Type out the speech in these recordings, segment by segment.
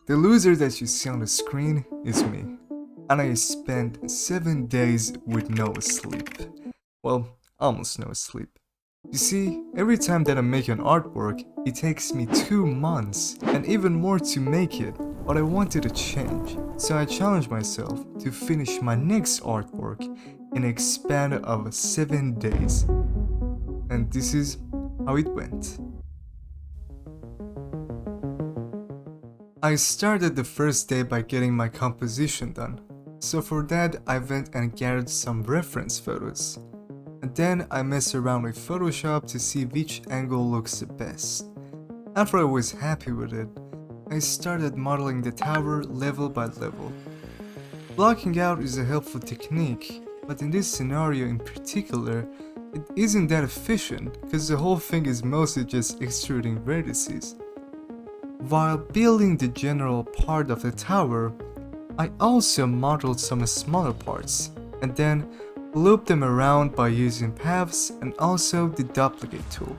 The loser that you see on the screen is me, and I spent 7 days with no sleep. Well, almost no sleep. You see, every time that I make an artwork, it takes me 2 months and even more to make it, but I wanted to change, so I challenged myself to finish my next artwork in a span of 7 days. And this is how it went. I started the first day by getting my composition done, so for that I went and gathered some reference photos. And then I messed around with Photoshop to see which angle looks the best. After I was happy with it, I started modeling the tower level by level. Blocking out is a helpful technique, but in this scenario in particular, it isn't that efficient because the whole thing is mostly just extruding vertices. While building the general part of the tower, I also modeled some smaller parts, and then looped them around by using paths and also the duplicate tool.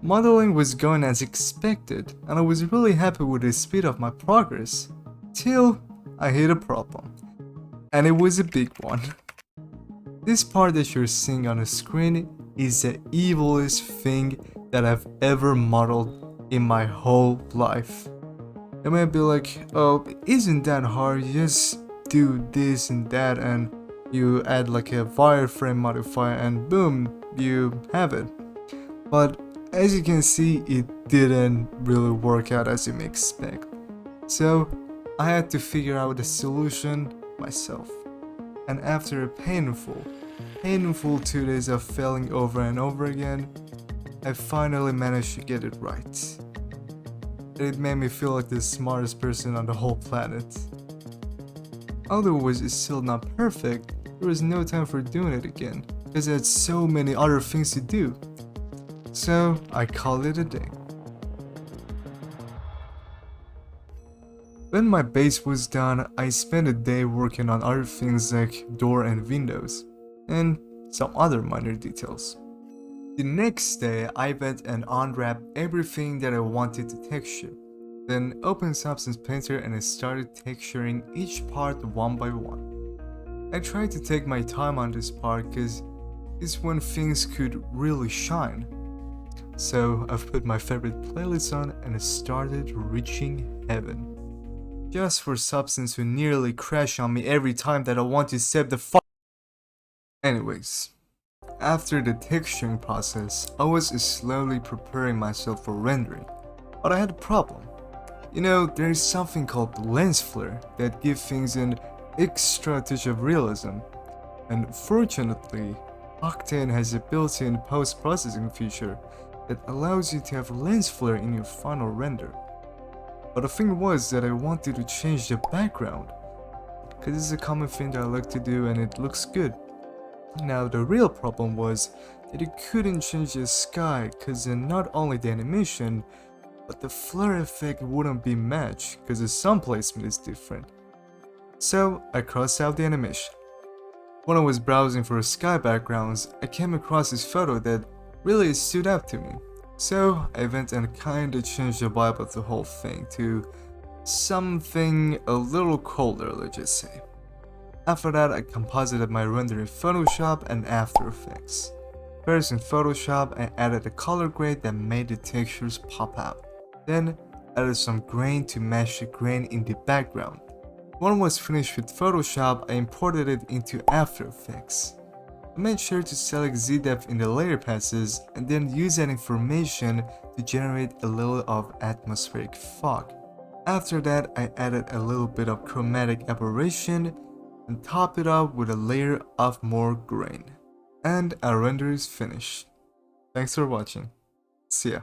Modeling was going as expected, and I was really happy with the speed of my progress, till I hit a problem. And it was a big one. This part that you're seeing on the screen is the evilest thing that I've ever modeled in my whole life. You might be like, oh, isn't that hard? You just do this and that and you add like a wireframe modifier and boom, you have it. But as you can see, it didn't really work out as you may expect. So I had to figure out the solution myself. And after a painful 2 days of failing over and over again, I finally managed to get it right. And it made me feel like the smartest person on the whole planet. Although it was still not perfect, there was no time for doing it again, because I had so many other things to do. So I called it a day. When my base was done, I spent a day working on other things like door and windows, and some other minor details. The next day, I went and unwrapped everything that I wanted to texture, then opened Substance Painter and I started texturing each part one by one. I tried to take my time on this part because it's when things could really shine. So I've put my favorite playlist on and I started reaching heaven. Just for Substance to nearly crash on me every time that I want to save the fuck. Anyways. After the texturing process, I was slowly preparing myself for rendering, but I had a problem. You know, there is something called lens flare that gives things an extra touch of realism, and fortunately, Octane has a built-in post-processing feature that allows you to have lens flare in your final render. But the thing was that I wanted to change the background, because it's a common thing that I like to do and it looks good. Now the real problem was that you couldn't change the sky because not only the animation, but the flare effect wouldn't be matched because the sun placement is different. So I crossed out the animation. When I was browsing for sky backgrounds, I came across this photo that really stood out to me. So I went and kinda changed the vibe of the whole thing to something a little colder, let's just say. After that, I composited my render in Photoshop and After Effects. First in Photoshop, I added a color grade that made the textures pop out. Then, added some grain to match the grain in the background. When I was finished with Photoshop, I imported it into After Effects. I made sure to select Z-depth in the layer passes and then use that information to generate a little of atmospheric fog. After that, I added a little bit of chromatic aberration and top it up with a layer of more grain. And our render is finished. Thanks for watching. See ya.